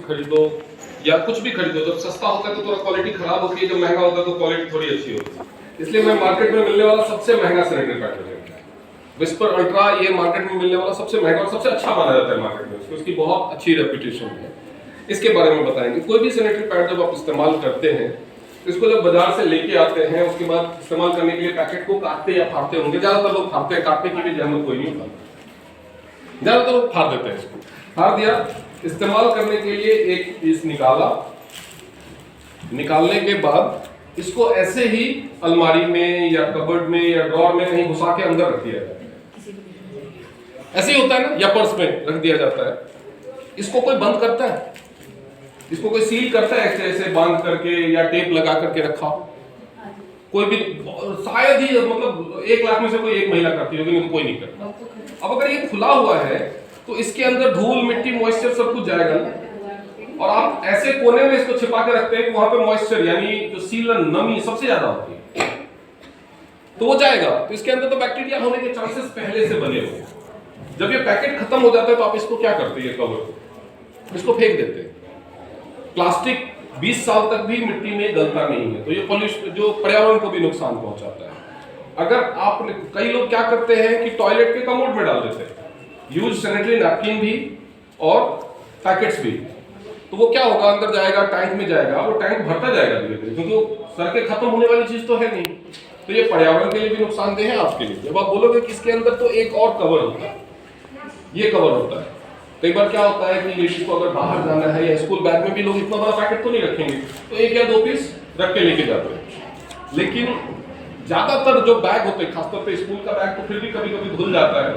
खरीदो या कुछ भी खरीदो, जब सस्ता होता है तो थोड़ा क्वालिटी खराब होती है, जब महंगा होता है तो क्वालिटी थोड़ी अच्छी होती है। इसलिए मैं मार्केट में मिलने वाला सबसे महंगा सैनिटरी पैड लेता हूं। विस्पर अल्ट्रा ये मार्केट में मिलने वाला सबसे महंगा और सबसे अच्छा माना जाता है मार्केट में, उसकी बहुत अच्छी रेपुटेशन है। इसके बारे में बताएंगे। कोई भी सैनिटरी पैड जब आप इस्तेमाल करते हैं, इसको जब बाजार से लेके आते हैं, उसके बाद इस्तेमाल करने के लिए पैकेट को काटते या फाड़ते होंगे। ज्यादातर लोग फाड़ते हैं, काटने की भी जहमत कोई नहीं उठाता, ज्यादातर लोग फाड़ देते हैं। इसको फाड़ दिया, इस्तेमाल करने के लिए एक पीस निकाला, निकालने के बाद इसको ऐसे ही अलमारी में या कबर्ड में या ड्रॉर में कहीं घुसा के अंदर रख दिया जाता है। ऐसे ही होता है ना, या पर्स में रख दिया जाता है। इसको कोई बंद करता है? इसको कोई सील करता है ऐसे ऐसे बांध करके या टेप लगा करके रखा? कोई भी, शायद ही मतलब 1 लाख में से कोई एक महिला करती होगी, नहीं तो कोई नहीं करता। अब अगर ये खुला हुआ है तो इसके अंदर धूल मिट्टी मॉइस्चर सब कुछ जाएगा ना, और आप ऐसे कोने में इसको छिपा के रखते हैं कि वहां पे मॉइस्चर यानी जो सीलन नमी सबसे ज्यादा होती है, तो वो जाएगा, तो इसके अंदर तो बैक्टीरिया होने के चांसेस पहले से बने हुए हैं। जब ये पैकेट खत्म हो जाता है तो आप इसको क्या करते हैं, कवर को इसको फेंक देते हैं। प्लास्टिक 20 साल तक भी मिट्टी में गलता नहीं है, तो ये पॉल्यूशन जो पर्यावरण को भी नुकसान पहुंचाता है। अगर आप, कई लोग क्या करते हैं कि टॉयलेट के कमोड में डाल देते हैं यूज सैनिटरी नैपकिन भी और पैकेट्स भी, तो वो क्या होगा, अंदर जाएगा, टैंक में जाएगा, वो टैंक भरता जाएगा धीरे धीरे, क्योंकि वो सर के खत्म होने वाली चीज तो है नहीं। तो ये पर्यावरण के लिए भी नुकसानदेह है, आपके लिए। जब आप बोलोगे कि इसके अंदर तो एक और कवर होता है, ये कवर होता है। कई बार क्या होता है कि लेडीज को अगर बाहर जाना है या स्कूल बैग में भी लोग इतना बड़ा पैकेट तो नहीं रखेंगे, तो 1 या 2 पीस रख के लेके जाते हैं। लेकिन ज्यादातर जो बैग होते हैं, खासतौर पे स्कूल का बैग तो फिर भी कभी कभी धुल जाता है,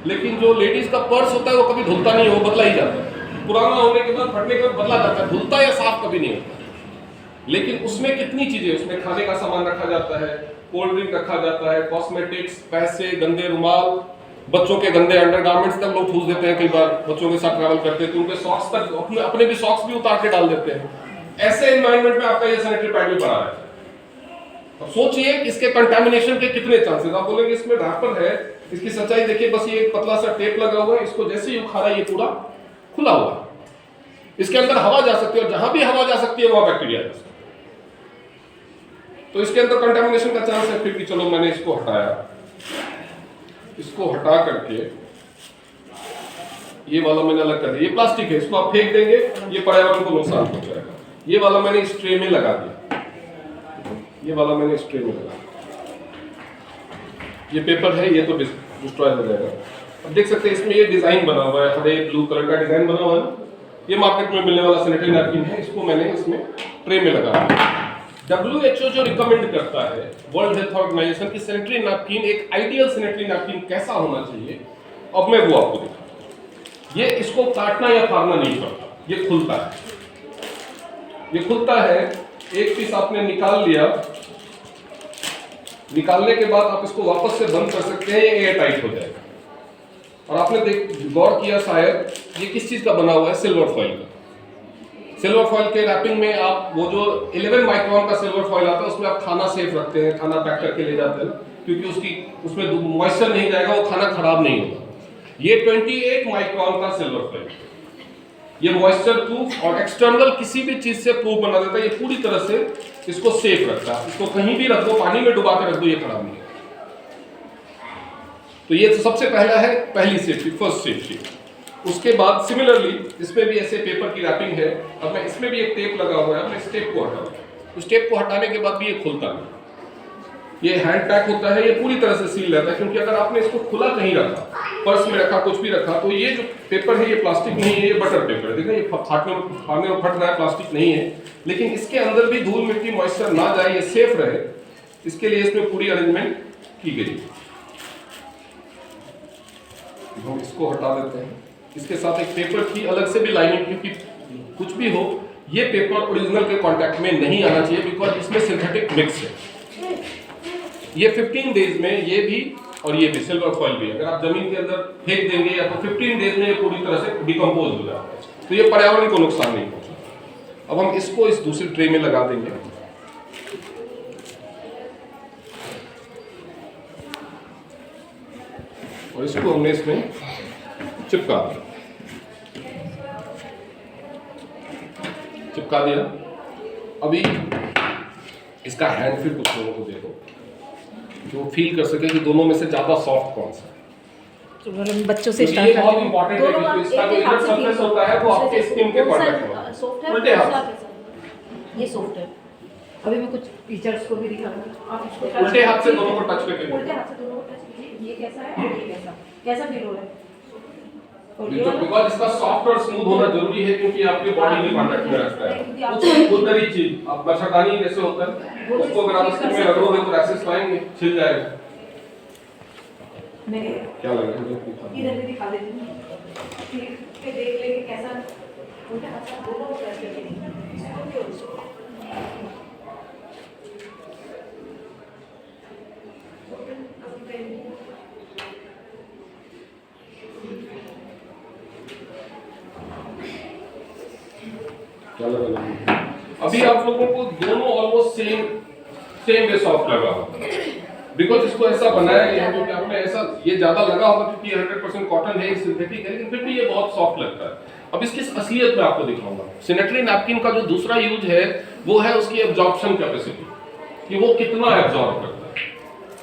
लेकिन जो लेडीज का पर्स होता है वो कभी धुलता नहीं है, वो बदला ही जाता है। पुराना होने के बाद, फटने के बाद बदला जाता है, धुलता या साफ कभी नहीं होता। लेकिन उसमें कितनी चीजें, उसमें खाने का सामान रखा जाता है, कोल्ड ड्रिंक रखा जाता है, कॉस्मेटिक्स, पैसे, गंदे रुमाल, बच्चों के गंदे अंडरगारमेंट्स तक लोग ठूस देते हैं। कई बार बच्चों के साथ ट्रैवल करते हैं तो उनके सॉक्स तक, अपने भी सॉक्स भी उतार के डाल देते हैं। ऐसे एनवायरनमेंट में आपका ये सैनिटरी पैड भी पड़ा है। अब सोचिए कि इसके कंटामिनेशन के कितने चांसेस। आप बोलेंगे इसमें रैपर है, इसकी सच्चाई देखिए, बस ये एक पतला सा टेप लगा हुआ है, इसको जैसे ही उखाड़ा ये पूरा खुला हुआ है। इसके अंदर हवा जा सकती है और जहां भी हवा जा सकती है वहां बैक्टीरिया जा सकता है। तो इसके अंदर कंटामिनेशन का चांस है। फिर भी चलो मैंने इसको हटाया, इसको हटा करके ये वाला मैंने अलग कर दिया। ये प्लास्टिक है, इसको आप फेंक देंगे, ये पर्यावरण को नुकसान पहुंचाएगा। ये वाला मैंने इस ट्रे में लगा दिया, ये वाला मैंने इस ट्रे में लगा दिया। ये पेपर है, ये तो डिस्ट्रॉय हो जाएगा। अब देख सकते हैं इसमें ये डिजाइन बना हुआ है, हरे ब्लू कलर का डिजाइन बना हुआ है। ये मार्केट में मिलने वाला सैनिटरी नैपकिन है, इसको मैंने इसमें ट्रे में लगा दिया। WHO जो रिकमेंड करता है, वर्ल्ड हेल्थ ऑर्गेनाइजेशन की, सैनिटरी नैपकिन एक आइडियल सैनिटरी नैपकिन कैसा होना चाहिए, अब मैं वो आपको दिखाऊंगा। ये इसको काटना या फाड़ना नहीं पड़ता, ये खुलता है, ये खुलता है। एक पीस आपने निकाल लिया, निकालने के बाद आप इसको वापस से बंद कर सकते हैं, ये एयर टाइट हो जाएगा। और आपने गौर किया शायद, ये किस चीज का बना हुआ है, सिल्वर फॉइल का। सिल्वर फॉइल के रैपिंग में आप वो जो 11 माइक्रोन का सिल्वर फॉइल आता है, उसमें आप खाना सेफ रखते हैं, खाना पैक करके ले जाते हैं, क्योंकि उसमें मॉइस्चर नहीं जाएगा, वो खाना खराब नहीं होगा। ये 28 माइक्रोन का सिल्वर फॉइल, ये मॉइस्चर प्रूफ और एक्सटर्नल किसी भी चीज से प्रूफ बना देता है। ये पूरी तरह से इसको सेफ रखता है। इसको कहीं भी रख दो, पानी में डुबा के रख दो, ये खराब नहीं है। तो ये तो सबसे पहला है, पहली सेफ्टी, फर्स्ट सेफ्टी। उसके बाद सिमिलरली इसमें भी ऐसे पेपर की रैपिंग है। अब मैं इसमें भी एक टेप लगा हुआ है, मैं इस टेप को हटाऊं, उस टेप को हटाने के बाद भी ये खुलता नहीं। ये हैंड पैक होता है, ये पूरी तरह से सील रहता है, क्योंकि अगर आपने इसको खुला कहीं रखा, पर्स में रखा, कुछ भी रखा, तो ये जो पेपर है ये प्लास्टिक नहीं है, ये बटर पेपर है। देखिए ये फाड़ने में फट रहा है, प्लास्टिक नहीं है, लेकिन इसके अंदर भी धूल मिट्टी मॉइस्चर ना जाए, ये सेफ रहे, इसके लिए इसमें पूरी अरेंजमेंट की गई। हम इसको हटा देते हैं। इसके साथ एक पेपर की अलग से भी लाइनिंग, क्योंकि कुछ भी हो ये पेपर ओरिजिनल के कांटेक्ट में नहीं आना चाहिए, बिकॉज इसमें सिंथेटिक मिक्स है। ये 15 डेज में ये भी और ये भी सिल्वर फॉइल भी अगर आप जमीन के अंदर फेंक देंगे या तो 15 डेज में ये पूरी तरह से डिकम्पोज हो जाता है, तो ये पर्यावरण को नुकसान नहीं पहुंचाता। अब हम इसको इस दूसरी ट्रे में लगा देंगे। और इसको हमने इसमें चिपका दिया। चिपका दिया। अभी इसका हैंड फील कुछ लोगों को देखो जो फील कर सके कि दोनों में से ज्यादा सॉफ्ट कौन सा है। तो बच्चों से तो स्टार्ट ये करते बहुत हैं। इंपॉर्टेंट है क्योंकि इसका जो इनर सरफेस होता है वो आपके स्किन के कांटेक्ट में सॉफ्ट है, उल्टे हाथ ये सॉफ्ट है। अभी मैं कुछ फीचर्स को भी दिखाऊंगी, आप इसको उल्टे हाथ से दोनों को टच करके उल्टे हाथ से दोनों को टच कीजिए। ये कैसा है और ये कैसा फील हो रहा है? और ये वाला बिकॉज़ इसका सॉफ्ट और स्मूथ होना जरूरी है क्योंकि आपकी बॉडी के कांटेक्ट में रहता है। कुछ नई चीज अब मच्छरदानी जैसे होता है उसको अगर आप स्किन में रगड़ोगे तो रैशेस आएंगे, छिल जाएगा। मैं क्या लग रहा है इधर भी दिखा देती हूँ, फिर पे देख लेंगे कैसा उल्टे हाथ से दोनों को टच करके क्या लगा? अभी आप लोगों को दोनों ऑलमोस्ट सेम वे सॉफ्ट लगा बिकॉज इसको ऐसा बनाया गया है क्योंकि आपने ऐसा ये ज्यादा लगा होगा क्योंकि 100% कॉटन है, सिंथेटिक है, लेकिन फिर भी ये बहुत सॉफ्ट लगता है। अब इसकी असलियत मैं आपको दिखाऊंगा। सैनिटरी नैपकिन का जो दूसरा यूज है वो है उसकी एब्जॉर्प्शन कैपेसिटी, कि वो कितना एब्जॉर्ब करता है।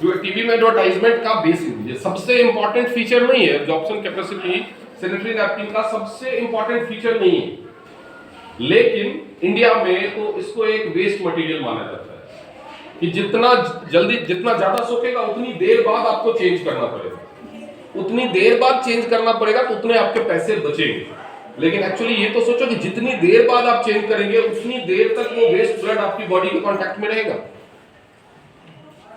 जो टीवी में एडवर्टाइजमेंट का बेसिक ये सबसे इंपॉर्टेंट फीचर नहीं है, एब्जॉर्प्शन कैपेसिटी सैनिटरी नैपकिन का सबसे इंपॉर्टेंट फीचर नहीं है, लेकिन इंडिया में तो इसको एक वेस्ट मटेरियल माना जाता है कि जितना जल्दी जितना ज्यादा सोखेगा उतनी देर बाद आपको चेंज करना पड़ेगा, उतनी देर बाद चेंज करना पड़ेगा तो उतने आपके पैसे बचेंगे। लेकिन एक्चुअली ये तो सोचो कि जितनी देर बाद आप चेंज करेंगे उतनी देर तक वो वेस्ट ब्लड आपकी बॉडी के कांटेक्ट में रहेगा।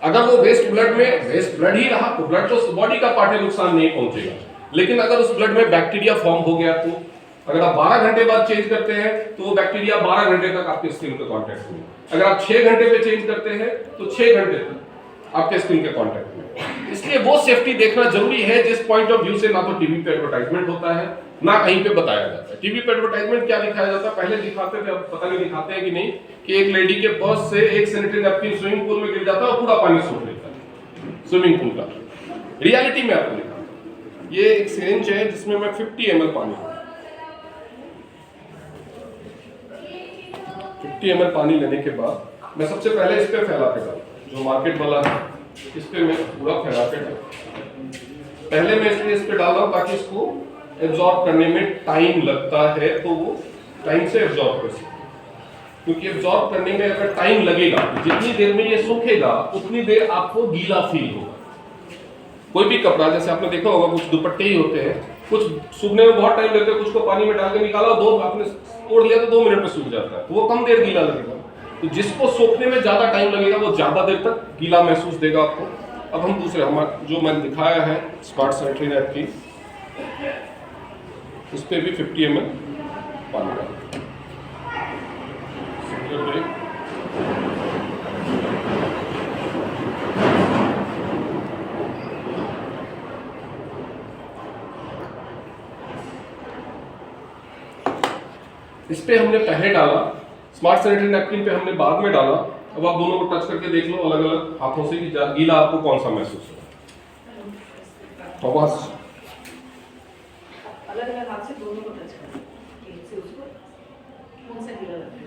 अगर वो वेस्ट ब्लड ही रहा तो ब्लड तो बॉडी का पार्ट है, नुकसान नहीं पहुंचेगा। लेकिन अगर उस ब्लड में बैक्टीरिया फॉर्म हो गया तो अगर आप 12 घंटे बाद चेंज करते हैं तो वो बैक्टीरिया 12 घंटे तक आपके स्किन के कांटेक्ट में, अगर आप 6 घंटे पे चेंज करते हैं तो 6 घंटे तक आपके स्किन के कांटेक्ट में। इसलिए वो सेफ्टी देखना जरूरी है जिस पॉइंट ऑफ व्यू से ना तो टीवी पे एडवर्टाइजमेंट होता है ना कहीं पे बताया जाता है। टीवी पे एडवर्टाइजमेंट क्या दिखाया जाता है, पहले दिखाते थे, अब पता नहीं दिखाते हैं कि नहीं, कि एक लेडी के पर्स से एक सैनिटरी नैपकिन स्विमिंग पूल में गिर जाता है और पूरा पानी सूख लेता है स्विमिंग पूल का। रियलिटी में आपको दिखाता, ये एक सिरिंज है जिसमें मैं 50 ml पानी 50 ml पानी लेने के बाद मैं सबसे पहले इस पे फैला के डालता, जो मार्केट वाला है इस पे मैं पूरा फैला के डालता। पहले मैं इसलिए इस पे डाल रहा हूँ ताकि इसको एब्जॉर्ब करने में टाइम लगता है तो वो टाइम से एब्जॉर्ब कर सके, क्योंकि एब्जॉर्ब करने में अगर टाइम लगेगा जितनी देर में ये सूखेगा उतनी देर आपको गीला फील होगा। कोई भी कपड़ा जैसे आपने देखा होगा कुछ दुपट्टे ही होते हैं, कुछ सूखने में बहुत टाइम लगता है, कुछ को पानी में डाल के निकाला दो आपने तोड़ लिया तो 2 मिनट में सूख जाता है, तो वो कम देर गीला लगेगा। तो जिसको सूखने में ज्यादा टाइम लगेगा वो ज्यादा देर तक गीला महसूस देगा आपको। अब हम दूसरे हमारा जो मैंने दिखाया है स्मार्ट सैनिटरी नैपकिन, उस पे भी 50 ml पानी डाल। इस पे हमने पहले डाला, स्मार्ट सैनिटरी नैपकिन पे हमने बाद में डाला। अब आप दोनों को टच करके देख लो अलग अलग हाथों से कि गीला आपको कौन सा महसूस हो। तो बस अलग अलग हाथ से दोनों को टच करें, एक से उसको कौन सा गीला लगता है।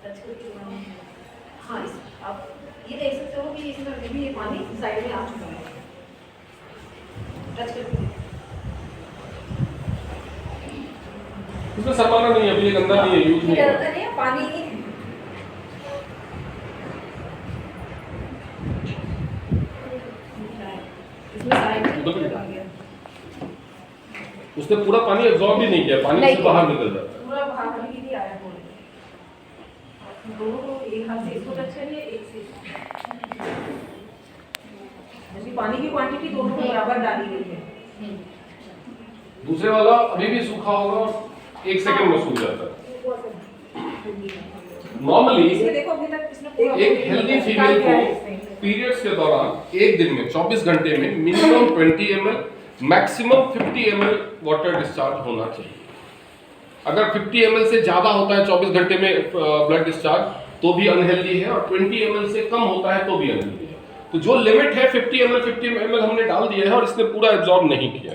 टच करके हाँ, आप ये देख सकते हो कि इसमें भी ये पानी साइड में आ चुका है। टच करके इसमें सरमाना नहीं है, अभी ये गंदा नहीं है, यूज नहीं है पानी उसने पूरा पानी एब्जॉर्ब भी नहीं किया, पानी से बाहर निकल जाता है, पूरा बाहर ही नहीं आया। दोनों को एक हाथ से इसको टच करिए, एक से पानी की क्वांटिटी दोनों को बराबर डाली गई है। दूसरे वाला अभी भी सूखा होगा और 1 सेकंड में सूख जाता है। नॉर्मली एक हेल्दी फीमेल को पीरियड्स के दौरान एक दिन में 24 घंटे में minimum 20 ml maximum 50 ml water discharge होना चाहिए। अगर 50 ml से ज्यादा होता है 24 घंटे में ब्लड डिस्चार्ज तो भी अनहेल्दी है, और 20 ml से कम होता है तो भी अनहेल्दी है। तो जो लिमिट है 50 ml हमने डाल दिया है और इसने पूरा एब्जॉर्ब नहीं किया।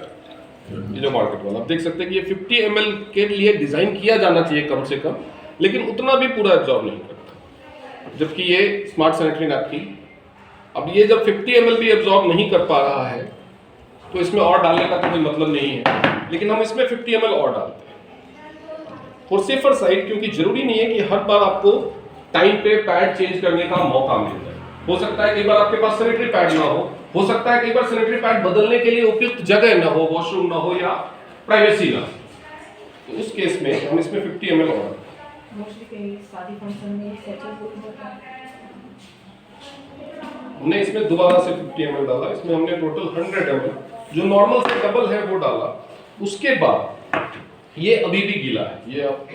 ये जो मार्केट वाला आप देख सकते हैं कि ये 50 ml के लिए डिजाइन किया जाना चाहिए कम से कम, लेकिन उतना भी पूरा एब्जॉर्ब नहीं करता। जबकि ये स्मार्ट सैनिटरी नैपकिन, अब ये जब 50 ml भी एब्जॉर्ब नहीं कर पा रहा है तो इसमें और डालने का तो कोई मतलब नहीं है, लेकिन हम इसमें 50 ml और डालते हैं फॉर सेफर साइड, क्योंकि जरूरी नहीं है कि हर बार आपको टाइम पे पैड चेंज करने का मौका मिल जाए। हो सकता है कई बार आपके पास सैनिटरी पैड ना हो सकता है कई बार सैनिटरी पैड बदलने के लिए उपयुक्त जगह ना हो, वॉशरूम ना हो या प्राइवेसी ना हो, तो उस केस में हम इसमें 50 ml और मोस्टली कहीं शादी फंक्शन में सेचर हो जाता है। हमने इसमें दोबारा से 50 ml डाला, इसमें हमने टोटल 100 ml जो नॉर्मल से डबल है वो डाला। उसके बाद ये अभी भी गीला है, ये आप